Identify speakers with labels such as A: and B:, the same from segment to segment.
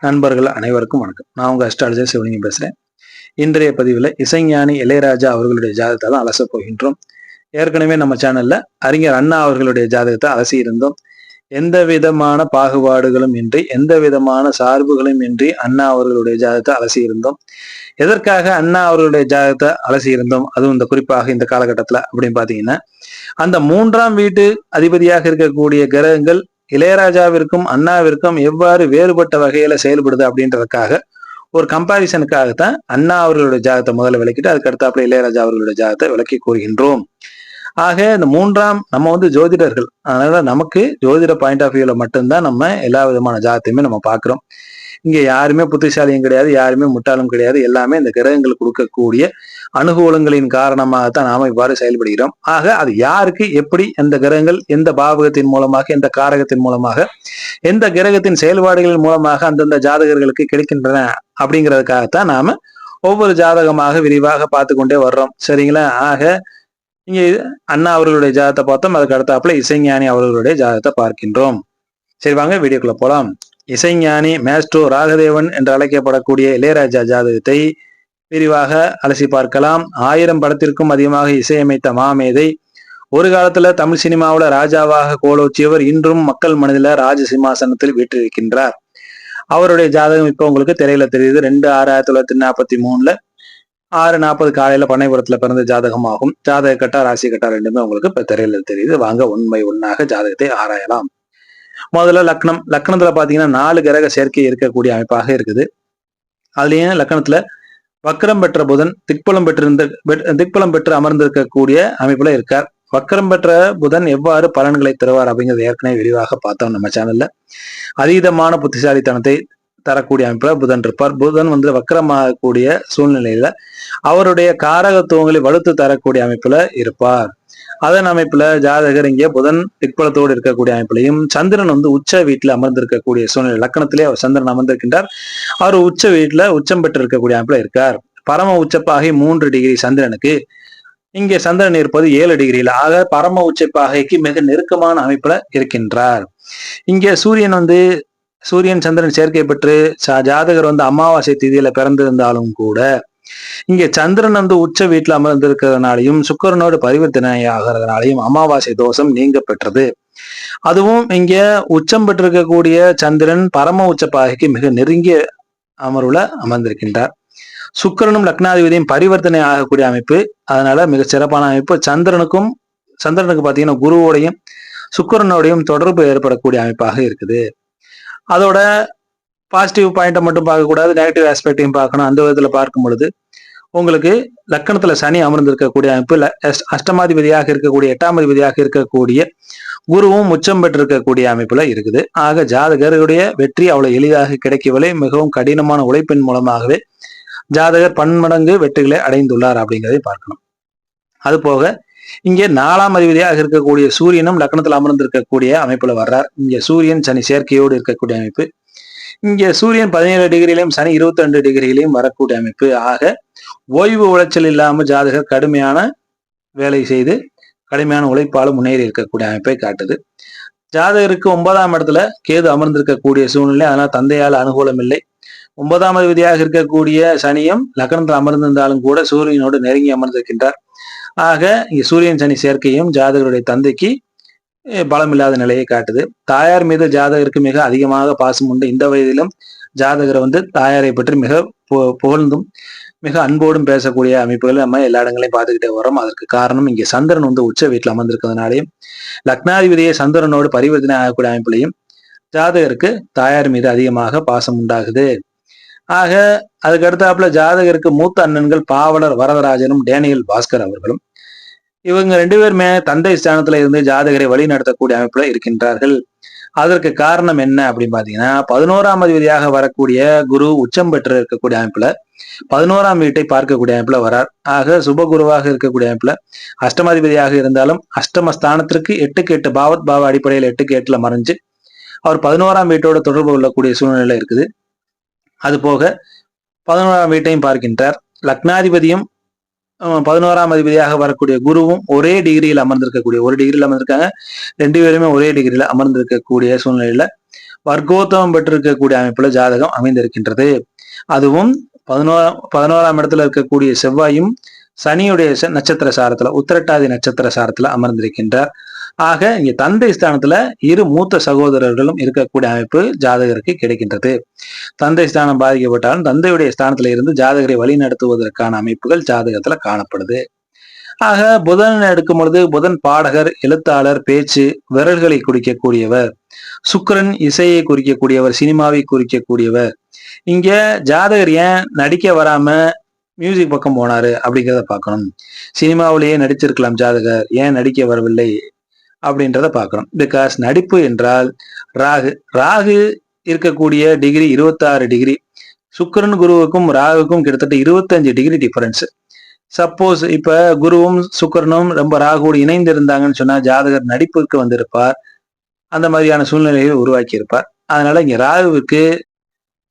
A: நண்பர்கள் அனைவருக்கும் வணக்கம். நான் உங்க அஸ்ட்ராலஜர் சிவலிங்கம் பேசுறேன். இன்றைய பதிவில் இசைஞானி இளையராஜா அவர்களுடைய ஜாதகத்தை தான் அலச போகின்றோம். ஏற்கனவே நம்ம சேனல்ல அறிஞர் அண்ணா அவர்களுடைய ஜாதகத்தை அலசி இருந்தோம். எந்த விதமான பாகுபாடுகளும் இன்றி, எந்த விதமான சார்புகளும் இன்றி அண்ணா அவர்களுடைய ஜாதகத்தை அலசி இருந்தோம். எதற்காக அண்ணா அவர்களுடைய ஜாதகத்தை அலசி இருந்தோம், அதுவும் இந்த குறிப்பாக இந்த காலகட்டத்துல அப்படின்னு பாத்தீங்கன்னா, அந்த 3ஆம் வீட்டு அதிபதியாக இருக்கக்கூடிய கிரகங்கள் இளையராஜாவிற்கும் அண்ணாவிற்கும் எவ்வாறு வேறுபட்ட வகையில செயல்படுது அப்படின்றதுக்காக ஒரு கம்பாரிசனுக்காகத்தான் அண்ணா அவர்களுடைய ஜாதகத்தை முதல்ல விளக்கிட்டு அதுக்கு அடுத்தாப்புல இளையராஜா அவர்களுடைய ஜாதகத்தை விளக்கி கூறுகின்றோம். ஆக இந்த 3ஆம் நம்ம ஜோதிடர்கள், அதனால நமக்கு ஜோதிட பாயிண்ட் ஆஃப் வியூல மட்டும்தான் நம்ம எல்லா விதமான ஜாதகத்தையுமே நம்ம பாக்குறோம். இங்க யாருமே புத்திசாலியும் கிடையாது, யாருமே முட்டாளும் கிடையாது. எல்லாமே இந்த கிரகங்கள் கொடுக்கக்கூடிய அனுகூலங்களின் காரணமாகத்தான் நாம இவ்வாறு செயல்படுகிறோம். ஆக அது யாருக்கு எப்படி எந்த கிரகங்கள் எந்த பாவகத்தின் மூலமாக, எந்த காரகத்தின் மூலமாக, எந்த கிரகத்தின் செயல்பாடுகளின் மூலமாக அந்தந்த ஜாதகர்களுக்கு கிடைக்கின்றன அப்படிங்கிறதுக்காகத்தான் நாம ஒவ்வொரு ஜாதகமாக விரிவாக பார்த்து கொண்டே வர்றோம். சரிங்களா? ஆக இங்க அண்ணா அவர்களுடைய ஜாதகத்தை பார்த்தோம், அதுக்கு அடுத்தாப்புல இசைஞானி அவர்களுடைய ஜாதகத்தை பார்க்கின்றோம். சரி, வாங்க வீடியோக்குள்ள போலாம். இசைஞானி மேஸ்ட்ரோ ராகதேவன் என்று அழைக்கப்படக்கூடிய இளையராஜா ஜாதகத்தை விரிவாக அலசி பார்க்கலாம். 1000 படத்திற்கும் அதிகமாக இசையமைத்த மாமேதை, ஒரு காலத்துல தமிழ் சினிமாவுல ராஜாவாக கோலோச்சியவர், இன்றும் மக்கள் மனதில ராஜ சிம்மாசனத்தில் வீற்றிருக்கின்றார். அவருடைய ஜாதகம் இப்ப உங்களுக்கு திரையில தெரியுது. 2/6/1943 6:40 காலையில பண்ணைபுரத்துல பிறந்த ஜாதகமாகும். ஜாதக கட்டா ராசி கட்டா ரெண்டுமே உங்களுக்கு இப்ப திரையில தெரியுது. வாங்க உண்மை ஒன்னாக ஜாதகத்தை ஆராயலாம். முதல்ல லக்னத்துல பாத்தீங்கன்னா 4 கிரக சேர்க்கை இருக்கக்கூடிய அமைப்பாக இருக்குது. அதுலயும் லக்னத்துல வக்கரம் பெற்ற புதன் திக்பலம் பெற்று அமர்ந்திருக்கக்கூடிய அமைப்புல இருக்கார். வக்கரம் பெற்ற புதன் எவ்வாறு பலன்களை தருவார் அப்படிங்கிறது ஏற்கனவே விரிவாக பார்த்தோம் நம்ம சேனல்ல. அதீதமான புத்திசாலித்தனத்தை தரக்கூடிய அமைப்புல புதன் இருப்பார். புதன் வக்கரமாகக்கூடிய சூழ்நிலையில அவருடைய காரகத்துவங்களை வலுத்து தரக்கூடிய அமைப்புல இருப்பார். அதன் அமைப்புல ஜாதகர் இங்கே புதன் திக்பலத்தோடு இருக்கக்கூடிய அமைப்புலையும், சந்திரன் உச்ச வீட்டுல அமர்ந்திருக்கக்கூடிய சூழ்நிலை, லக்கணத்திலே அவர் சந்திரன் அமர்ந்திருக்கின்றார். அவர் உச்ச வீட்டுல உச்சம் பெற்று இருக்கக்கூடிய அமைப்புல இருக்கார். பரம உச்சப்பாகை 3 டிகிரி சந்திரனுக்கு, இங்கே சந்திரன் இருப்பது 7 டிகிரியில. ஆக பரம உச்சப்பாகைக்கு மிக நெருக்கமான அமைப்புல இருக்கின்றார். இங்கே சூரியன் சந்திரன் சேர்க்கை பெற்று ஜாதகர் அமாவாசை திதியில பிறந்திருந்தாலும் கூட, இங்க சந்திரன் உச்ச வீட்டுல அமர்ந்திருக்கிறதுனாலையும் சுக்கிரனோடு பரிவர்த்தனை ஆகிறதுனாலையும் அமாவாசை தோஷம் நீங்க பெற்றது. அதுவும் இங்க உச்சம் பெற்றிருக்கக்கூடிய சந்திரன் பரம உச்ச பாகைக்கு மிக நெருங்கிய அமர்வுல அமர்ந்திருக்கின்றார். சுக்கிரனும் லக்னாதிபதியும் பரிவர்த்தனை ஆகக்கூடிய அமைப்பு, அதனால மிக சிறப்பான அமைப்பு. சந்திரனுக்கு பாத்தீங்கன்னா குருவோடையும் சுக்கிரனோடையும் தொடர்பு ஏற்படக்கூடிய அமைப்பாக இருக்குது. அதோட பாசிட்டிவ் பாயிண்ட்டை மட்டும் பார்க்கக்கூடாது, நெகட்டிவ் ஆஸ்பெக்டையும் பார்க்கணும். அந்த விதத்துல பார்க்கும் பொழுது உங்களுக்கு லக்கணத்துல சனி அமர்ந்திருக்கக்கூடிய அமைப்பு, அஷ்டமாதிபதியாக இருக்கக்கூடிய 8ஆம் அதிபதியாக இருக்கக்கூடிய குருவும் உச்சம் பெற்றிருக்கக்கூடிய அமைப்புல இருக்குது. ஆக ஜாதகருடைய வெற்றி அவ்வளவு எளிதாக கிடைக்கவில்லை. மிகவும் கடினமான உழைப்பின் மூலமாகவே ஜாதகர் பன்மடங்கு வெற்றிகளை அடைந்துள்ளார் அப்படிங்கிறதை பார்க்கணும். அது போக இங்கே 4ஆம் அதிபதியாக இருக்கக்கூடிய சூரியனும் லக்னத்துல அமர்ந்திருக்கக்கூடிய அமைப்புல வர்றார். இங்க சூரியன் சனி சேர்க்கையோடு இருக்கக்கூடிய அமைப்பு. இங்க சூரியன் 17 டிகிரியிலையும் சனி 22 டிகிரியிலையும் வரக்கூடிய அமைப்பு. ஆக ஓய்வு உளைச்சல் இல்லாம ஜாதகர் கடுமையான வேலை செய்து கடுமையான உழைப்பாலும் முன்னேறி இருக்கக்கூடிய அமைப்பை காட்டுது. ஜாதகருக்கு 9ஆம் இடத்துல கேது அமர்ந்திருக்கக்கூடிய சூழ்நிலை, அதனால தந்தையால் அனுகூலம் இல்லை. 9ஆம் அதிபதியாக இருக்கக்கூடிய சனியும் லக்னத்தில் அமர்ந்திருந்தாலும் கூட சூரியனோடு நெருங்கி அமர்ந்திருக்கின்றார். ஆக இங்க சூரியன் சனி சேர்க்கையும் ஜாதகருடைய தந்தைக்கு பலம் இல்லாத நிலையை காட்டுது. தாயார் மீது ஜாதகருக்கு மிக அதிகமாக பாசம் உண்டு. இந்த வயதிலும் ஜாதகரை தாயாரை பற்றி மிக புகழ்ந்தும் மிக அன்போடும் பேசக்கூடிய அமைப்புகள் நம்ம எல்லா இடங்களையும் பார்த்துக்கிட்டே வரோம். அதற்கு காரணம் இங்கே சந்திரன் உச்ச வீட்டில் அமர்ந்திருக்கிறதுனாலையும் லக்னாதிபதியை சந்திரனோடு பரிவர்த்தனை ஆகக்கூடிய அமைப்புலையும் ஜாதகருக்கு தாயார் மீது அதிகமாக பாசம் உண்டாகுது. ஆக அதுக்கு அடுத்தாப்புல ஜாதகருக்கு மூத்த அண்ணன்கள் பாவலர் வரதராஜனும் டேனியல் பாஸ்கர் அவர்களும், இவங்க 2 பேருமே தந்தை ஸ்தானத்துல இருந்து ஜாதகரை வழி நடத்தக்கூடிய அமைப்புல இருக்கின்றார்கள். அதற்கு காரணம் என்ன அப்படின்னு பாத்தீங்கன்னா, 11ஆம் அதிபதியாக வரக்கூடிய குரு உச்சம் பெற்று இருக்கக்கூடிய அமைப்புல 11ஆம் வீட்டை பார்க்கக்கூடிய அமைப்புல வரார். ஆக சுபகுருவாக இருக்கக்கூடிய அமைப்புல அஷ்டமாதிபதியாக இருந்தாலும் அஷ்டமஸ்தானத்திற்கு 8க்கு 8 பாவ அடிப்படையில் 8க்கு 8ல மறைஞ்சு அவர் 11ஆம் வீட்டோட தொடர்பு கொள்ளக்கூடிய சூழ்நிலை இருக்குது. அது போக 11ஆம் வீட்டையும் பார்க்கின்றார். லக்னாதிபதியும் 11ஆம் அதிபதியாக வரக்கூடிய குருவும் ஒரே டிகிரியில் அமர்ந்திருக்கக்கூடிய, ஒரு டிகிரியில் அமர்ந்திருக்காங்க. 2 பேருமே ஒரே டிகிரியில அமர்ந்திருக்கக்கூடிய சூழ்நிலையில வர்க்கோத்தமம் பெற்றிருக்கக்கூடிய அமைப்புல ஜாதகம் அமைந்திருக்கின்றது. அதுவும் 11ஆம் இடத்துல இருக்கக்கூடிய செவ்வாயும் சனியுடைய நட்சத்திர சாரத்துல உத்திரட்டாதி நட்சத்திர சாரத்துல அமர்ந்திருக்கின்றார். ஆக இங்க தந்தை ஸ்தானத்துல இரு மூத்த சகோதரர்களும் இருக்கக்கூடிய அமைப்பு ஜாதகருக்கு கிடைக்கின்றது. தந்தை ஸ்தானம் பாதிக்கப்பட்டாலும் தந்தையுடைய ஸ்தானத்துல இருந்து ஜாதகரை வழி நடத்துவதற்கான அமைப்புகள் ஜாதகத்துல காணப்படுது. ஆக புதன் எடுக்கும் பொழுது புதன் பாடகர், எழுத்தாளர், பேச்சு, விரல்களை குறிக்கக்கூடியவர். சுக்கிரன் இசையை குறிக்கக்கூடியவர், சினிமாவை குறிக்கக்கூடியவர். இங்க ஜாதகர் ஏன் நடிக்க வராம மியூசிக் பக்கம் போனாரு அப்படிங்கிறத பார்க்கணும். சினிமாவிலேயே நடிச்சிருக்கலாம் ஜாதகர், ஏன் நடிக்க வரவில்லை அப்படின்றத பார்க்கணும். பிகாஸ் நடிப்பு என்றால் ராகு இருக்கக்கூடிய டிகிரி 26 டிகிரி, சுக்கிரன் குருவுக்கும் ராகுக்கும் கிட்டத்தட்ட 25 டிகிரி டிஃபரன்ஸ். சப்போஸ் இப்ப குருவும் சுக்கிரனும் ரொம்ப ராகுவோடு இணைந்து இருந்தாங்கன்னு சொன்னா ஜாதகர் நடிப்புக்கு வந்திருப்பார், அந்த மாதிரியான சூழ்நிலையை உருவாக்கி இருப்பார். அதனால இங்க ராகுவுக்கு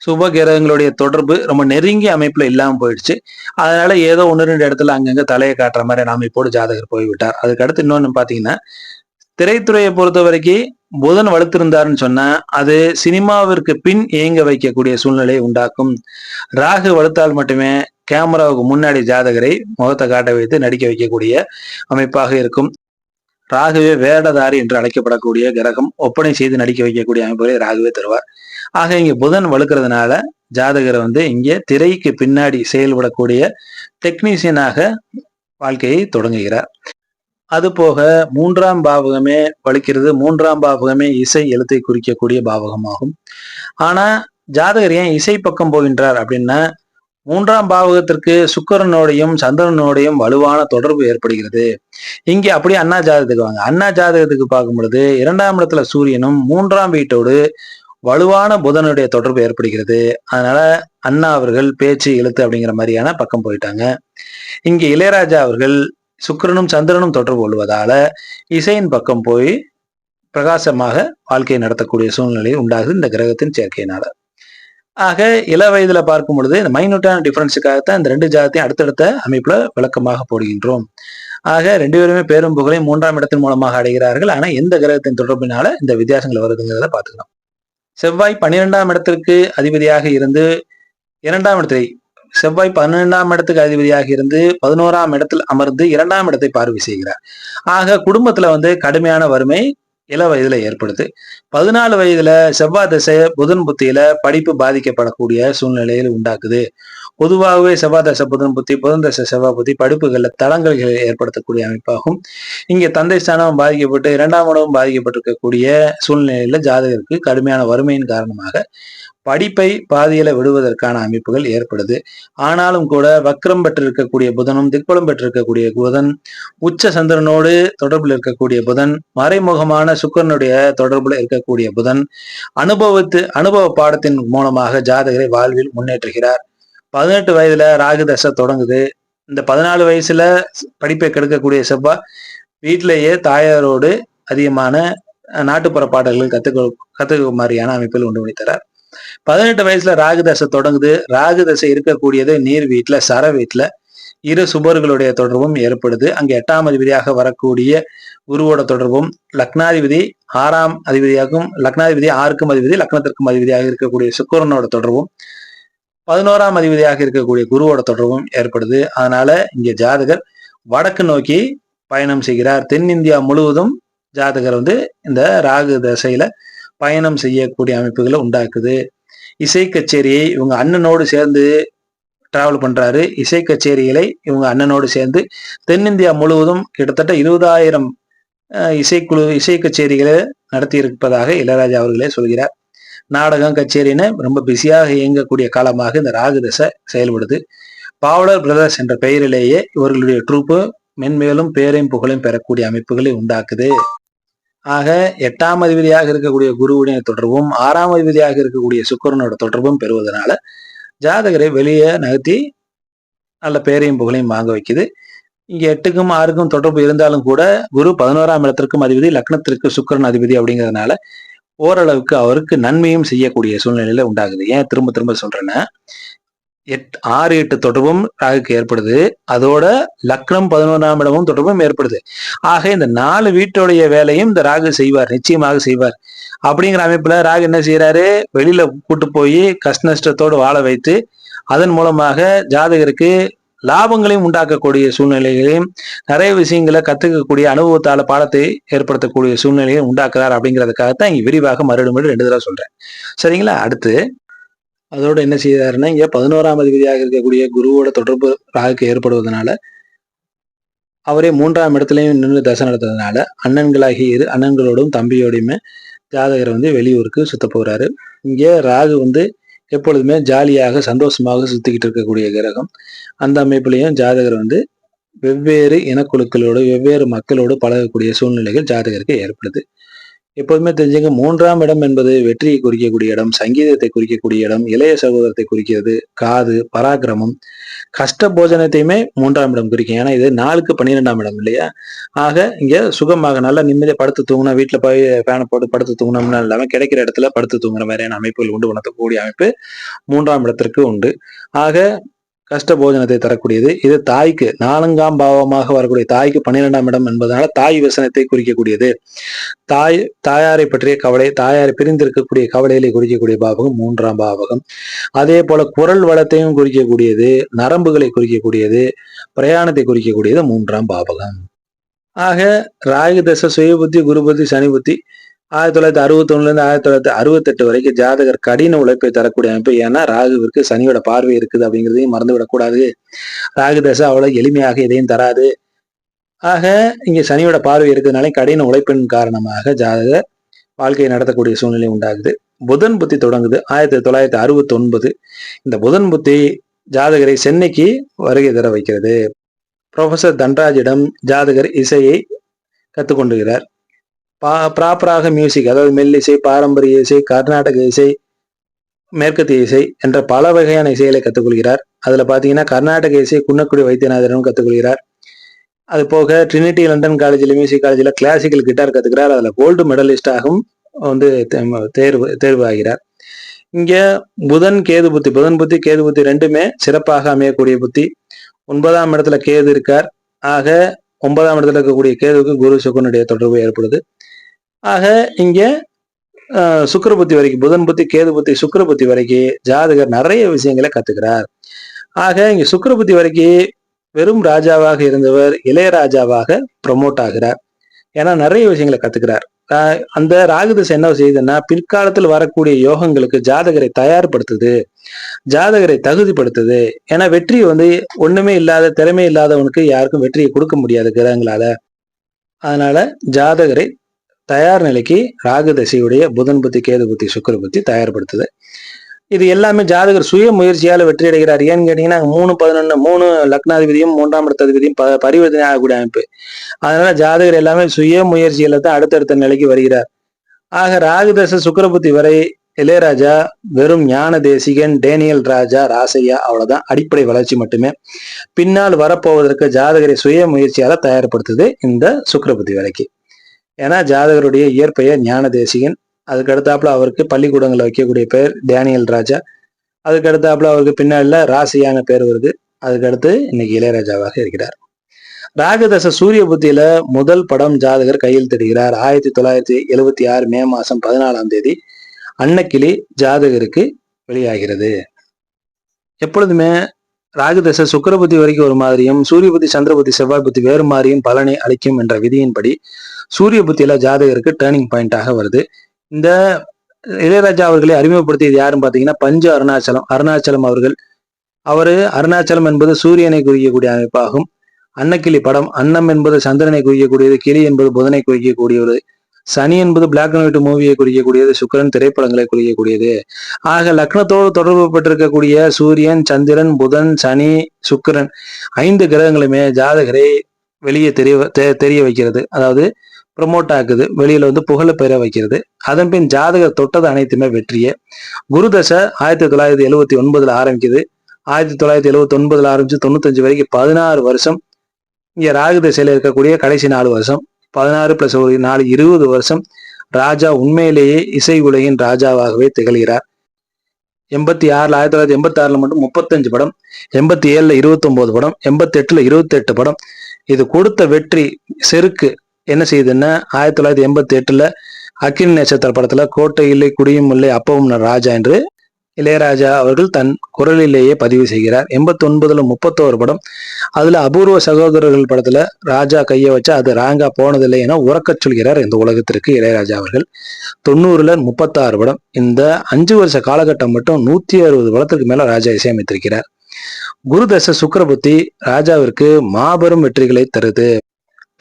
A: சுப கிரகங்களுடைய தொடர்பு ரொம்ப நெருங்கிய அமைப்புல இல்லாம போயிடுச்சு. அதனால ஏதோ 1-2 இடத்துல அங்கங்க தலையை காட்டுற மாதிரி அமைப்போடு ஜாதகர் போய்விட்டார். அதுக்கு அடுத்து இன்னொன்னு பாத்தீங்கன்னா, திரைத்துறையை பொறுத்த வரைக்கும் புதன் வலுத்திருந்தாருன்னு சொன்னா அது சினிமாவிற்கு பின் இயங்க வைக்கக்கூடிய சூழ்நிலையை உண்டாக்கும். ராகு வலுத்தால் மட்டுமே கேமராவுக்கு முன்னாடி ஜாதகரை முகத்தை காட்ட வைத்து நடிக்க வைக்கக்கூடிய அமைப்பாக இருக்கும். ராகுவே வேடதாரி என்று அழைக்கப்படக்கூடிய கிரகம், ஒப்பனை செய்து நடிக்க வைக்கக்கூடிய அமைப்புகளை ராகுவே தருவார். ஆக இங்க புதன் வலுக்கிறதுனால ஜாதகரை இங்கே திரைக்கு பின்னாடி செயல்படக்கூடிய டெக்னீசியனாக வாழ்க்கையை தொடங்குகிறார். அது போக 3ஆம் பாவகமே வலிக்கிறது. 3ஆம் பாவகமே இசை எழுத்தை குறிக்கக்கூடிய பாவகமாகும். ஆனா ஜாதகர் ஏன் இசை பக்கம் போகின்றார் அப்படின்னா, 3ஆம் பாவகத்திற்கு சுக்கிரனோடையும் சந்திரனோடையும் வலுவான தொடர்பு ஏற்படுகிறது. இங்கே அப்படியே அண்ணா ஜாதகத்துக்கு வாங்க. அண்ணா ஜாதகத்துக்கு பார்க்கும் பொழுது 2ஆம் இடத்துல சூரியனும் 3ஆம் வீட்டோடு வலுவான புதனுடைய தொடர்பு ஏற்படுகிறது. அதனால அண்ணா அவர்கள் பேச்சு எழுத்து அப்படிங்கிற மாதிரியான பக்கம் போயிட்டாங்க. இங்க இளையராஜா அவர்கள் சுக்கிரனும் சந்திரனும் தொடர்பு கொள்வதால இசையின் பக்கம் போய் பிரகாசமாக வாழ்க்கையை நடத்தக்கூடிய சூழ்நிலை உண்டாகுது இந்த கிரகத்தின் சேர்க்கையினால. ஆக இள வயதுல பார்க்கும் பொழுது இந்த மைனூட்டான டிஃபரன்ஸுக்காகத்தான் இந்த 2 ஜாதத்தையும் அடுத்தடுத்த அமைப்புல விளக்கமாக போடுகின்றோம். ஆக 2 பேருமே பேரும் புகழையும் 3ஆம் இடத்தின் மூலமாக அடைகிறார்கள். ஆனா எந்த கிரகத்தின் தொடர்பினால இந்த வித்தியாசங்கள் வருதுங்கிறத பாத்துக்கலாம். செவ்வாய் 12ஆம் இடத்திற்கு அதிபதியாக இருந்து 2ஆம் இடத்தை செவ்வாய் 12ஆம் இடத்துக்கு அதிபதியாக இருந்து 11ஆம் இடத்தில் அமர்ந்து 2ஆம் இடத்தை பார்வை செய்கிறார். ஆக குடும்பத்துல கடுமையான வறுமை இள வயதுல ஏற்படுது. 14 வயதுல செவ்வாய் திசை புதன் புத்தியில படிப்பு பாதிக்கப்படக்கூடிய சூழ்நிலையில் உண்டாக்குது. பொதுவாகவே செவ்வாய் தசை புதன் புத்தி, புதன் தசை செவ்வாய் புத்தி படிப்புகள்ல தளங்களை ஏற்படுத்தக்கூடிய அமைப்பாகும். இங்க தந்தை ஸ்தானம் பாதிக்கப்பட்டு 2ஆம் இடமும் பாதிக்கப்பட்டிருக்கக்கூடிய சூழ்நிலையில ஜாதகருக்கு கடுமையான வறுமையின் காரணமாக படிப்பை பாதியில விடுவதற்கான அமைப்புகள் ஏற்படுது. ஆனாலும் கூட வக்ரம் பெற்றிருக்கக்கூடிய புதனும் திக்பலம் பெற்றிருக்கக்கூடிய புதன், உச்ச சந்திரனோடு தொடர்பில் இருக்கக்கூடிய புதன், மறைமுகமான சுக்கிரனுடைய தொடர்புல இருக்கக்கூடிய புதன் அனுபவ பாடத்தின் மூலமாக ஜாதகரை வாழ்வில் முன்னேற்றுகிறார். 18 வயதுல ராகு தசை தொடங்குது. இந்த 14 வயசுல படிப்பை கெடுக்கக்கூடிய செவ்வாய் வீட்டிலேயே தாயாரோடு அதிகமான நாட்டுப்புற பாடல்கள் கத்துக்க மாதிரியான அமைப்பில் உண்டு பண்ணித்தரார். 18 வயசுல ராகு தசை தொடங்குது. ராகு தசை இருக்கக்கூடியது நீர் வீட்டுல, சர வீட்டுல இரு சுபர்களுடைய தொடர்பும் ஏற்படுது. அங்க 8ஆம் அதிபதியாக வரக்கூடிய குருவோட தொடர்பும், லக்னாதிபதி 6ஆம் அதிபதியாகவும், லக்னாதிபதி 6க்கும் அதிபதி, லக்னத்திற்கும் அதிபதியாக இருக்கக்கூடிய சுக்கிரனோட தொடர்பும், 11ஆம் அதிபதியாக இருக்கக்கூடிய குருவோட தொடர்பும் ஏற்படுது. அதனால இங்க ஜாதகர் வடக்கு நோக்கி பயணம் செய்கிறார். தென்னிந்தியா முழுவதும் ஜாதகர் இந்த ராகு தசையில பயணம் செய்யக்கூடிய அமைப்புகளை உண்டாக்குது. இசை கச்சேரியை இவங்க அண்ணனோடு சேர்ந்து டிராவல் பண்றாரு. இசை கச்சேரிகளை இவங்க அண்ணனோடு சேர்ந்து தென்னிந்தியா முழுவதும் கிட்டத்தட்ட 20,000 இசை கச்சேரிகளை நடத்தி இருப்பதாக இளையராஜா அவர்களே சொல்கிறார். நாடகம் கச்சேரின்னு ரொம்ப பிஸியாக இயங்கக்கூடிய காலமாக இந்த ராகு தசை செயல்படுது. பாவலர் பிரதர்ஸ் என்ற பெயரிலேயே இவர்களுடைய ட்ரூப்பு மென்மேலும் பேரையும் புகழையும் பெறக்கூடிய அமைப்புகளை உண்டாக்குது. ஆக 8ஆம் அதிபதியாக இருக்கக்கூடிய குருவுடைய தொடர்பும் 6ஆம் அதிபதியாக இருக்கக்கூடிய சுக்கிரனோட தொடர்பும் பெறுவதனால ஜாதகரை வெளியே நகர்த்தி நல்ல பேரையும் புகழையும் வாங்க வைக்குது. இங்க 8க்கும் 6க்கும் தொடர்பு இருந்தாலும் கூட குரு 11ஆம் இடத்திற்கும் அதிபதி, லக்னத்திற்கு சுக்கிரன் அதிபதி அப்படிங்கிறதுனால ஓரளவுக்கு அவருக்கு நன்மையும் செய்யக்கூடிய சூழ்நிலையில உண்டாகுது. ஏன் திரும்ப திரும்ப சொல்றேன்னா, 6, 8 தொடர்பும் ராகுக்கு ஏற்படுது. அதோட லக்னம் 11ஆம் இடமும் தொடர்பும் ஏற்படுது. ஆக இந்த 4 வீட்டுடைய வேலையும் இந்த ராகு செய்வார், நிச்சயமாக செய்வார். அப்படிங்கிற அமைப்புல ராகு என்ன செய்யறாரு, வெளியில கூட்டு போய் கஷ்ட நஷ்டத்தோடு வாழ வைத்து அதன் மூலமாக ஜாதகருக்கு லாபங்களையும் உண்டாக்கக்கூடிய சூழ்நிலைகளையும் நிறைய விஷயங்களை கத்துக்கக்கூடிய அனுபவத்தால பாடத்தை ஏற்படுத்தக்கூடிய சூழ்நிலையை உண்டாக்குறார். அப்படிங்கிறதுக்காகத்தான் இங்க விரிவாக மறுபடியும் 2 தடவை சொல்றேன். சரிங்களா? அடுத்து அதோட என்ன செய்யறாருன்னா, இங்க 11ஆம் அதிபதியாக இருக்கக்கூடிய குருவோட தொடர்பு ராகுக்கு ஏற்படுவதனால அவரே 3ஆம் இடத்துலயும் நின்று தசை நடத்துறதுனால அண்ணன்களாகிய இரு அண்ணன்களோடும் தம்பியோடையுமே ஜாதகர் வெளியூருக்கு சுத்த போறாரு. இங்க ராகு எப்பொழுதுமே ஜாலியாக சந்தோஷமாக சுத்திக்கிட்டு இருக்கக்கூடிய கிரகம். அந்த அமைப்புலையும் ஜாதகர் வெவ்வேறு இனக்குழுக்களோடு வெவ்வேறு மக்களோடு பழகக்கூடிய சூழ்நிலைகள் ஜாதகருக்கு ஏற்படுது. எப்போதுமே தெரிஞ்சுங்க, 3ஆம் இடம் என்பது வெற்றியை குறிக்கக்கூடிய இடம், சங்கீதத்தை குறிக்கக்கூடிய இடம், இளைய சகோதரத்தை குறிக்கிறது, காது, பராக்கிரமம், கஷ்ட போஜனத்தையுமே 3ஆம் இடம் குறிக்கும். ஏன்னா இது 4க்கு 12ஆம் இடம் இல்லையா? ஆக இங்க சுகமாக நல்லா நிம்மதியா படுத்து தூங்கணும், வீட்டுல போய் ஃபேனை போட்டு படுத்து தூங்கணும்னு இல்லாம கிடைக்கிற இடத்துல படுத்து தூங்குற மாதிரியான அமைப்புகள் உண்டு உணர்த்தக்கூடிய அமைப்பு 3ஆம் இடத்திற்கு உண்டு. ஆக கஷ்ட போஜனத்தை தரக்கூடியது. இது தாய்க்கு 4ஆம் பாவமாக வரக்கூடிய தாய்க்கு 12ஆம் இடம் என்பதனால தாய் வசனத்தை குறிக்கக்கூடியது. தாயாரை பற்றிய கவலை, தாயாரை பிரிந்திருக்கக்கூடிய கவலைகளை குறிக்கக்கூடிய பாவகம் 3ஆம் பாவகம். அதே போல குரல் வளத்தையும் குறிக்கக்கூடியது, நரம்புகளை குறிக்கக்கூடியது, பிரயாணத்தை குறிக்கக்கூடியது 3ஆம் பாவகம். ஆக ராகு தசை, சுய புத்தி, குரு புத்தி, சனி புத்தி 1961 1968 வரைக்கும் ஜாதகர் கடின உழைப்பை தரக்கூடிய அமைப்பு. ஏன்னா ராகுவிற்கு சனியோட பார்வை இருக்குது அப்படிங்கிறதையும் மறந்து விடக்கூடாது. ராகு தசை அவ்வளவு எளிமையாக எதையும் தராது. ஆக இங்க சனியோட பார்வை இருக்கிறதுனால கடின உழைப்பின் காரணமாக ஜாதகர் வாழ்க்கையை நடத்தக்கூடிய சூழ்நிலை உண்டாகுது. புதன் புத்தி தொடங்குது 1969. இந்த புதன் புத்தி ஜாதகரை சென்னைக்கு வருகை தர வைக்கிறது. ப்ரொஃபசர் தன்ராஜிடம் ஜாதகர் இசையை கற்றுக்கொண்டுகிறார். ப்ராப்பராக மியூசிக், அதாவது மெல்லிசை, பாரம்பரிய இசை, கர்நாடக இசை, மேற்கத்திய இசை என்ற பல வகையான இசைகளை கற்றுக்கொள்கிறார். அதுல பாத்தீங்கன்னா கர்நாடக இசை குன்னக்குடி வைத்தியநாதனும் கற்றுக்கொள்கிறார். அது போக ட்ரினிட்டி லண்டன் காலேஜில் மியூசிக் காலேஜில் கிளாசிக்கல் கிட்டார் கத்துக்கிறார். அதுல கோல்டு மெடலிஸ்டாகவும் தேர்வு ஆகிறார். இங்க புதன் புத்தி கேது புத்தி ரெண்டுமே சிறப்பாக அமையக்கூடிய புத்தி. 9ஆம் இடத்துல கேது இருக்கார். ஆக 9ஆம் இடத்துல இருக்கக்கூடிய கேதுவுக்கு குரு சுக்கரனுடைய தொடர்பு ஏற்படுது. ஆக இங்க சுக்கிர புத்தி வரைக்கும், புதன் புத்தி, கேது புத்தி, சுக்கிர புத்தி வரைக்கும் ஜாதகர் நிறைய விஷயங்களை கத்துக்கிறார். ஆக இங்க சுக்கிர புத்தி வரைக்கும் வெறும் ராஜாவாக இருந்தவர் இளையராஜாவாக ப்ரமோட் ஆகிறார். ஏன்னா நிறைய விஷயங்களை கத்துக்கிறார். அந்த ராகுதசை என்ன செய்யுதுன்னா, பிற்காலத்தில் வரக்கூடிய யோகங்களுக்கு ஜாதகரை தயார்படுத்துது, ஜாதகரை தகுதிப்படுத்துது. ஏன்னா வெற்றி ஒண்ணுமே இல்லாத, திறமை இல்லாதவனுக்கு யாருக்கும் வெற்றியை கொடுக்க முடியாது கிரகங்களால. அதனால ஜாதகரை தயார் நிலைக்கு ராகு தசையுடைய புதன் புத்தி, கேது புத்தி, சுக்கிர புத்தி தயார்படுத்துது. இது எல்லாமே ஜாதகர் சுய முயற்சியால வெற்றி அடைகிறார். ஏன்னு கேட்டீங்கன்னா 3 லக்னாதிபதியும் 3ஆம் இடத்ததிபதியும் பரிவர்த்தனை ஆகக்கூடிய அமைப்பு. அதனால ஜாதகர் எல்லாமே சுய முயற்சியில தான் அடுத்தடுத்த நிலைக்கு வருகிறார். ஆக ராகுதச சுக்கிரபுத்தி வரை இளையராஜா வெறும் ஞான தேசிகன், டேனியல் ராஜா, ராசையா, அவ்வளவுதான், அடிப்படை வளர்ச்சி மட்டுமே. பின்னால் வரப்போவதற்கு ஜாதகரை சுய முயற்சியால தயார்படுத்துது இந்த சுக்கிரபுத்தி வரைக்கும். ஏன்னா ஜாதகருடைய இயற்பெயர் ஞான தேசிகன். அதுக்கு அடுத்தாப்புல அவருக்கு பள்ளிக்கூடங்களை வைக்கக்கூடிய பேர் டேனியல் ராஜா. அதுக்கு அடுத்தாப்புல அவருக்கு பின்னால ராசியான பேர் வருது. அதுக்கு அடுத்து இன்னைக்கு இளையராஜாவாக இருக்கிறார். ராகுதச சூரிய புத்தியில முதல் படம் ஜாதகர் கையில் தருகிறார். 1976 மே மாசம் 14ஆம் தேதி அன்னக்கிளி ஜாதகருக்கு வெளியாகிறது. எப்பொழுதுமே ராகுதச சுக்கிர புத்தி வரைக்கும் ஒரு மாதிரியும், சூரிய புத்தி, சந்திர புத்தி, செவ்வாய் புத்தி வேறு மாதிரியும் பலனை அளிக்கும் என்ற விதியின்படி சூரிய புத்தியில ஜாதகருக்கு டேர்னிங் பாயிண்டாக வருது. இந்த இளையராஜா அவர்களை அறிமுகப்படுத்தியது யாருன்னு பாத்தீங்கன்னா பஞ்சு அருணாச்சலம் அவர்கள். அருணாச்சலம் என்பது சூரியனை குறிக்கக்கூடிய அமைப்பாகும். அன்னக்கிளி படம், அன்னம் என்பது சந்திரனை குறிக்கக்கூடியது, கிளி என்பது புதனை குறிக்கக்கூடியது, சனி என்பது பிளாக் அண்ட் ஒயிட் மூவியை குறிக்கக்கூடியது, சுக்கிரன் திரைப்படங்களை குறிக்கக்கூடியது. ஆக லக்னத்தோடு தொடர்பு பெற்றிருக்கக்கூடிய சூரியன், சந்திரன், புதன், சனி, சுக்கிரன் 5 கிரகங்களுமே ஜாதகரை வெளியே தெரிய வைக்கிறது. அதாவது ப்ரமோட் ஆக்குது, வெளியில புகழ பெற வைக்கிறது. அதன் பின் ஜாதகர் தொட்டது அனைத்துமே வெற்றியே. குருதசை 1979 ஆரம்பிக்குது. 1979 ஆரம்பிச்சு 95 வரைக்கும் 16 வருஷம். இங்க ராகு திசையில இருக்கக்கூடிய கடைசி 4 வருஷம், 16 + 1 4 20 வருஷம் ராஜா உண்மையிலேயே இசை உலகின் ராஜாவாகவே திகழ்கிறார். 1986 மட்டும் 35 படம், 87ல 29 படம், 88ல 28 படம். இது கொடுத்த வெற்றி செருக்கு என்ன செய்யுதுன்னா 1988ல அக்கினி நட்சத்திர படத்துல கோட்டை இல்லை குடியும் இல்லை அப்பவும் ராஜா என்று இளையராஜா அவர்கள் தன் குரலிலேயே பதிவு செய்கிறார். 89ல 31 படம், அதுல அபூர்வ சகோதரர்கள் படத்துல ராஜா கைய வச்சா அது ராங்கா போனதில்லை என உறக்கச் சொல்கிறார் இந்த உலகத்திற்கு இளையராஜா அவர்கள். 90ல 36 படம். இந்த 5 வருஷ காலகட்டம் மட்டும் 160 படத்துக்கு மேல ராஜா இசையமைத்திருக்கிறார். குருதச சுக்கிரபுத்தி ராஜாவிற்கு மாபெரும் வெற்றிகளை தருது.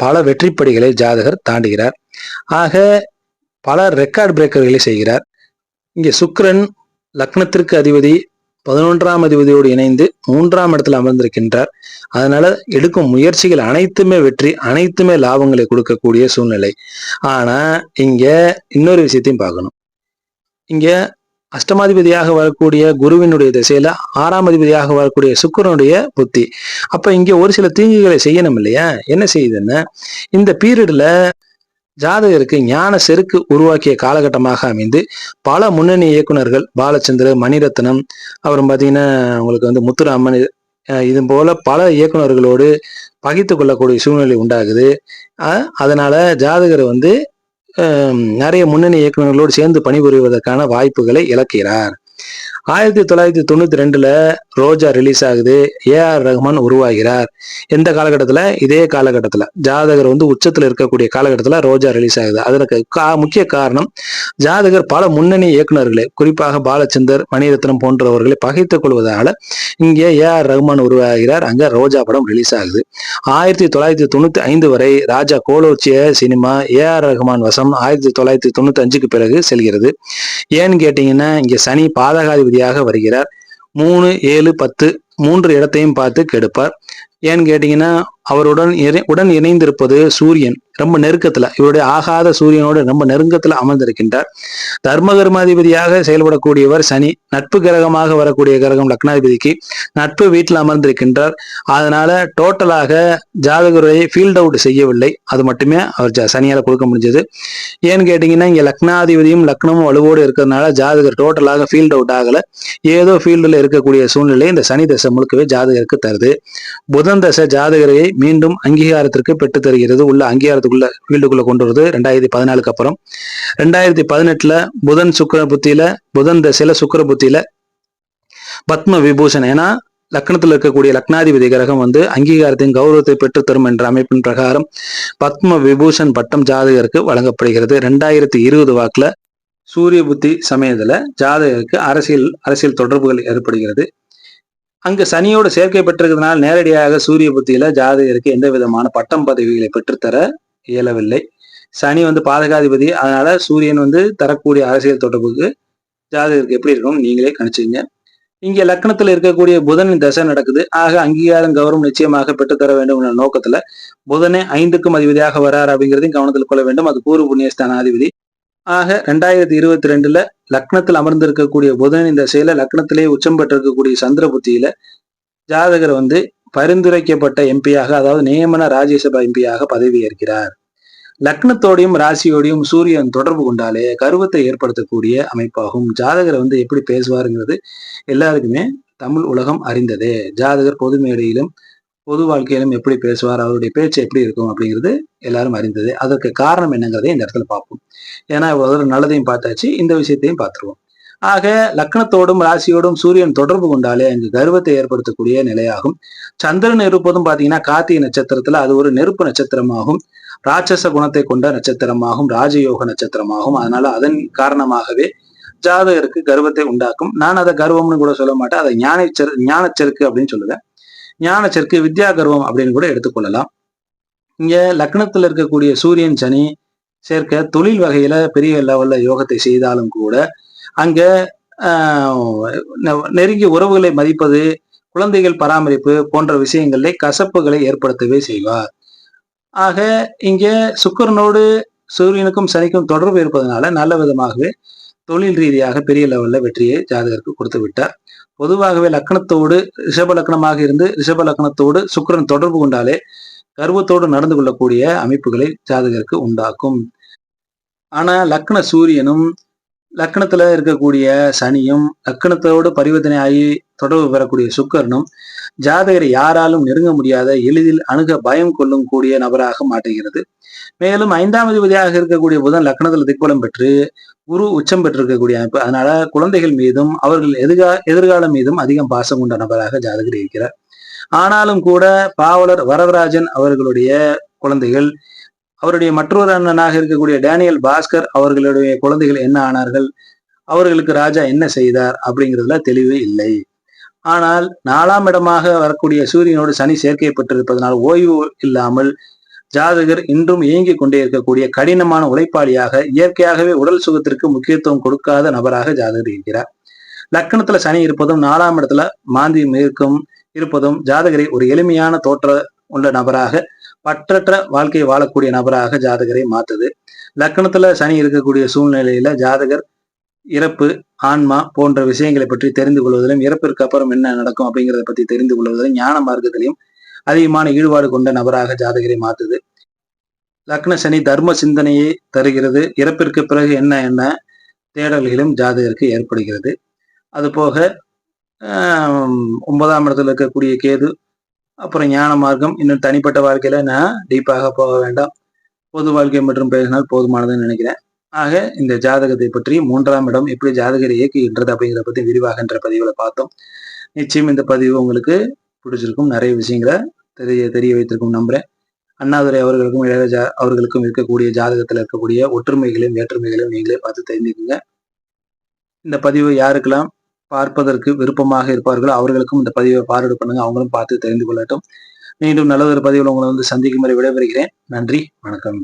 A: பல வெற்றிப்படிகளை ஜாதகர் தாண்டுகிறார். ஆக பல ரெக்கார்ட் பிரேக்கர்களை செய்கிறார். இங்கே சுக்கிரன் லக்னத்திற்கு அதிபதி 11ஆம் அதிபதியோடு இணைந்து 3ஆம் இடத்துல அமர்ந்திருக்கின்றார். அதனால எடுக்கும் முயற்சிகள் அனைத்துமே வெற்றி, அனைத்துமே லாபங்களை கொடுக்கக்கூடிய சூழ்நிலை. ஆனா இங்க இன்னொரு விஷயத்தையும் பார்க்கணும். இங்க அஷ்டமாதிபதியாக வரக்கூடிய குருவினுடைய திசையில 6ஆம் அதிபதியாக வரக்கூடிய சுக்கிரனுடைய புத்தி. அப்ப இங்க ஒரு சில தீங்குகளை செய்யணும் இல்லையா? என்ன செய்யுதுன்னா இந்த பீரியட்ல ஜாதகருக்கு ஞான செருக்கு உருவாக்கிய காலகட்டமாக அமைந்து பல முன்னணி இயக்குனர்கள் பாலச்சந்திர, மணிரத்னம், அப்புறம் பார்த்தீங்கன்னா உங்களுக்கு வந்து முத்துராமன், இது போல பல இயக்குனர்களோடு பகிர்ந்து கொள்ளக்கூடிய சூழ்நிலை உண்டாகுது. அதனால ஜாதகர் வந்து நிறைய முன்னணி இயக்குநர்களோடு சேர்ந்து பணிபுரிவதற்கான வாய்ப்புகளை இழக்கிறார். 1992ல ரோஜா ரிலீஸ் ஆகுது. ஏஆர் ரஹ்மான் உருவாகிறார். எந்த காலகட்டத்துல? இதே காலகட்டத்துல ஜாதகர் வந்து உச்சத்துல இருக்கக்கூடிய காலகட்டத்துல ரோஜா ரிலீஸ் ஆகுது. அதற்கு முக்கிய காரணம் ஜாதகர் பல முன்னணி இயக்குநர்களை, குறிப்பாக பாலச்சந்தர், மணிரத்னம் போன்றவர்களை பகைத்துக் கொள்வதால இங்கே ஏஆர் ரஹ்மான் உருவாகிறார். அங்க ரோஜா படம் ரிலீஸ் ஆகுது. 1995 வரை ராஜா கோலோச்சிய சினிமா ஏஆர் ரஹ்மான் வசம் 1995க்கு பிறகு செல்கிறது. ஏன்னு கேட்டீங்கன்னா இங்க சனி பாதகாதிபதியாக வருகிறார். 3, 7, 10 3 இடத்தையும் பார்த்து கெடுப்பார். ஏன்னு கேட்டீங்கன்னா அவருடன் உடன் இணைந்திருப்பது சூரியன், ரொம்ப நெருக்கத்துல, இவருடைய ஆகாத சூரியனோடு ரொம்ப நெருக்கத்துல அமர்ந்திருக்கின்றார். தர்ம கர்மாதிபதியாக செயல்படக்கூடியவர் சனி, நட்பு கிரகமாக வரக்கூடிய கிரகம் லக்னாதிபதிக்கு நட்பு வீட்டில் அமர்ந்திருக்கின்றார். அதனால டோட்டலாக ஜாதகரை ஃபீல்ட் அவுட் செய்யவில்லை, அது மட்டுமே அவர் சனியால கொடுக்க முடிஞ்சது. ஏன்னு கேட்டீங்கன்னா இங்க லக்னாதிபதியும் லக்னமும் வலுவோடு இருக்கிறதுனால ஜாதகர் டோட்டலாக ஃபீல்ட் அவுட் ஆகல, ஏதோ ஃபீல்டுல இருக்கக்கூடிய சூழ்நிலை இந்த சனி தசை முழுக்கவே ஜாதகருக்கு தருது. புதன் தசை ஜாதகரை மீண்டும் அங்கீகாரத்திற்கு பெற்று தருகிறது, உள்ள அங்கீகாரத்துக்குள்ள ஃபீல்டுக்குள்ள கொண்டு வருது 2014க்கு அப்புறம். 2018ல புதன் சுக்கிர புத்தியில, புதன் தசையில சுக்கிர புத்தியில பத்ம விபூஷன், ஏன்னா லக்னத்தில் இருக்கக்கூடிய லக்னாதிபதி கிரகம் வந்து அங்கீகாரத்தின் கௌரவத்தை பெற்று தரும் என்ற அமைப்பின் பிரகாரம் பத்ம விபூஷன் பட்டம் ஜாதகருக்கு வழங்கப்படுகிறது. 2020 வாக்குல சூரிய புத்தி சமயத்துல ஜாதகருக்கு அரசியல் தொடர்புகள் ஏற்படுகிறது. அங்கு சனியோடு சேர்க்கை பெற்றிருக்கிறதுனால் நேரடியாக சூரிய புத்தியில ஜாதகருக்கு எந்த விதமான பட்டம் பதவிகளை பெற்றுத்தர இயலவில்லை. சனி வந்து பாதகாதிபதி, அதனால சூரியன் வந்து தரக்கூடிய அரசியல் தொடர்புக்கு ஜாதகருக்கு எப்படி இருக்கும் நீங்களே கணிச்சுங்க. இங்க லக்னத்துல இருக்கக்கூடிய புதனின் தசை நடக்குது. ஆக அங்கீகாரம் கௌரவம் நிச்சயமாக பெற்றுத்தர வேண்டும் என்ற நோக்கத்துல புதனே 5க்கும் அதிபதியாக வரார் அப்படிங்கிறதையும் கவனத்தில் கொள்ள வேண்டும். அது பூர்வ புண்ணியஸ்தானாதிபதி. ஆக 2022ல லக்னத்தில் அமர்ந்திருக்கக்கூடிய புதனின் தசையில லக்னத்திலே உச்சம் பெற்றிருக்கக்கூடிய சந்திர புத்தியில ஜாதகர் வந்து பரிந்துரைக்கப்பட்ட எம்பியாக, அதாவது நியமன ராஜ்யசபா எம்பியாக பதவி ஏற்கிறார். லக்னத்தோடையும் ராசியோடையும் சூரியன் தொடர்பு கொண்டாலே கர்வத்தை ஏற்படுத்தக்கூடிய அமைப்பாகும். ஜாதகரை வந்து எப்படி பேசுவாருங்கிறது எல்லாருக்குமே தமிழ் உலகம் அறிந்ததே. ஜாதகர் பொது மேடையிலும் பொது வாழ்க்கையிலும் எப்படி பேசுவார், அவருடைய பேச்சு எப்படி இருக்கும் அப்படிங்கிறது எல்லாரும் அறிந்தது. அதற்கு காரணம் என்னங்கிறதை இந்த இடத்துல பார்ப்போம். ஏன்னா ஒரு நல்லதையும் பார்த்தாச்சு, இந்த விஷயத்தையும் பார்த்துருவோம். ஆக லக்னத்தோடும் ராசியோடும் சூரியன் தொடர்பு கொண்டாலே அங்கு கர்வத்தை ஏற்படுத்தக்கூடிய நிலையாகும். சந்திரன் இருப்பதும் பாத்தீங்கன்னா கார்த்திகை நட்சத்திரத்துல அது ஒரு நெருப்பு நட்சத்திரமாகும், ராட்சச குணத்தை கொண்ட நட்சத்திரமாகும், ராஜயோக நட்சத்திரமாகும். அதனால அதன் காரணமாகவே ஜாதகருக்கு கர்வத்தை உண்டாக்கும். நான் அதை கர்வம்னு கூட சொல்ல மாட்டேன், அதை ஞானச்செருக்கு அப்படின்னு சொல்லுவேன். ஞானச்செருக்கு, வித்யா கர்வம் அப்படின்னு கூட எடுத்துக்கொள்ளலாம். இங்க லக்னத்துல இருக்கக்கூடிய சூரியன் சனி சேர்க்க தொழில் வகையில பெரிய லெவல்ல யோகத்தை செய்தாலும் கூட அங்க நெருங்கிய உறவுகளை மதிப்பது, குழந்தைகள் பராமரிப்பு போன்ற விஷயங்களிலே கசப்புகளை ஏற்படுத்தவே செய்வார். ஆக இங்க சுக்கிரனோடு சூரியனுக்கும் சனிக்கும் தொடர்பு இருப்பதனால நல்ல விதமாகவே தொழில் ரீதியாக பெரிய லெவல்ல வெற்றியை ஜாதகருக்கு கொடுத்து விட்டார். பொதுவாகவே லக்னத்தோடு ரிஷப லக்னமாக இருந்து ரிஷப லக்னத்தோடு சுக்கிரன் தொடர்பு கொண்டாலே கர்வத்தோடு நடந்து கொள்ளக்கூடிய அமைப்புகளை ஜாதகருக்கு உண்டாக்கும். ஆனா லக்ன சூரியனும் லக்னத்துல இருக்கக்கூடிய சனியும் லக்னத்தோடு பரிவர்த்தனை ஆகி தொடர்பு பெறக்கூடிய சுக்கரனும் ஜாதகரை யாராலும் நெருங்க முடியாத எளிதில் அணுக பயம் கொள்ளும் கூடிய நபராக மாற்றுகிறது. மேலும் 5ஆம் அதிபதியாக இருக்கக்கூடிய புதன் லக்னத்துல திக்பலம் பெற்று குரு உச்சம் பெற்றிருக்கக்கூடிய அமைப்பு. அதனால குழந்தைகள் மீதும் அவர்கள் எதிர்காலம் மீதும் அதிகம் பாசம் கொண்ட நபராக ஜாதகர் இருக்கிறார். ஆனாலும் கூட பாவலர் வரதராஜன் அவர்களுடைய குழந்தைகள், அவருடைய மற்றொரு அண்ணனாக இருக்கக்கூடிய டேனியல் பாஸ்கர் அவர்களுடைய குழந்தைகள் என்ன ஆனார்கள், அவர்களுக்கு ராஜா என்ன செய்தார் அப்படிங்கிறதுல தெளிவு இல்லை. ஆனால் 4ஆம் இடமாக வரக்கூடிய சூரியனோடு சனி சேர்க்கை பெற்றிருப்பதனால் ஓய்வு இல்லாமல் ஜாதகர் இன்றும் இயங்கிக் கொண்டே இருக்கக்கூடிய கடினமான உழைப்பாளியாக, இயற்கையாகவே உடல் சுகத்திற்கு முக்கியத்துவம் கொடுக்காத நபராக ஜாதகர் இருக்கிறார். லக்னத்துல சனி இருப்பதும் 4ஆம் இடத்துல மாந்தி இருப்பதும் ஜாதகரை ஒரு எளிமையான தோற்ற உள்ள நபராக, பற்றற்ற வாழ்க்கை வாழக்கூடிய நபராக ஜாதகரை மாத்துது. லக்னத்துல சனி இருக்கக்கூடிய சூழ்நிலையில ஜாதகர் இறப்பு, ஆன்மா போன்ற விஷயங்களை பற்றி தெரிந்து கொள்வதிலும், இறப்பிற்கு அப்புறம் என்ன நடக்கும் அப்படிங்கிறத பத்தி தெரிந்து கொள்வதிலும், ஞான மார்க்கத்திலையும் அதிகமான ஈடுபாடு கொண்ட நபராக ஜாதகரை மாத்துது. லக்ன சனி தர்ம சிந்தனையை தருகிறது. இறப்பிற்கு பிறகு என்ன என்ன தேடல்களும் ஜாதகருக்கு ஏற்படுகிறது. அது போக 9ஆம் இடத்துல இருக்கக்கூடிய கேது, அப்புறம் ஞான மார்க்கம், இன்னும் தனிப்பட்ட வாழ்க்கையில நான் டீப்பாக போக வேண்டாம், பொது வாழ்க்கை மற்றும் பேசினால் போதுமானதுன்னு நினைக்கிறேன். ஆக இந்த ஜாதகத்தை பற்றி 3ஆம் இடம் எப்படி ஜாதகரை இயக்குகின்றது அப்படிங்கிறத பத்தி விரிவாக என்ற பதிவுல பார்த்தோம். நிச்சயம் இந்த பதிவு உங்களுக்கு பிடிச்சிருக்கும், நிறைய விஷயங்களை தெரிய வைத்திருக்கும் நம்புறேன். அண்ணாதுரை அவர்களுக்கும் இளையராஜா அவர்களுக்கும் இருக்கக்கூடிய ஜாதகத்துல இருக்கக்கூடிய ஒற்றுமைகளையும் வேற்றுமைகளையும் நீங்களே பார்த்து தெரிஞ்சுக்குங்க. இந்த பதிவு யாருக்கெல்லாம் பார்ப்பதற்கு விருப்பமாக இருப்பார்களோ அவர்களுக்கும் இந்த பதிவை பார்வையிட பண்ணுங்க, அவங்களும் பார்த்து தெரிந்து கொள்ளட்டும். மீண்டும் நல்லதொரு பதிவில் உங்களை சந்திக்கும் வரை விடைபெறுகிறேன். நன்றி, வணக்கம்.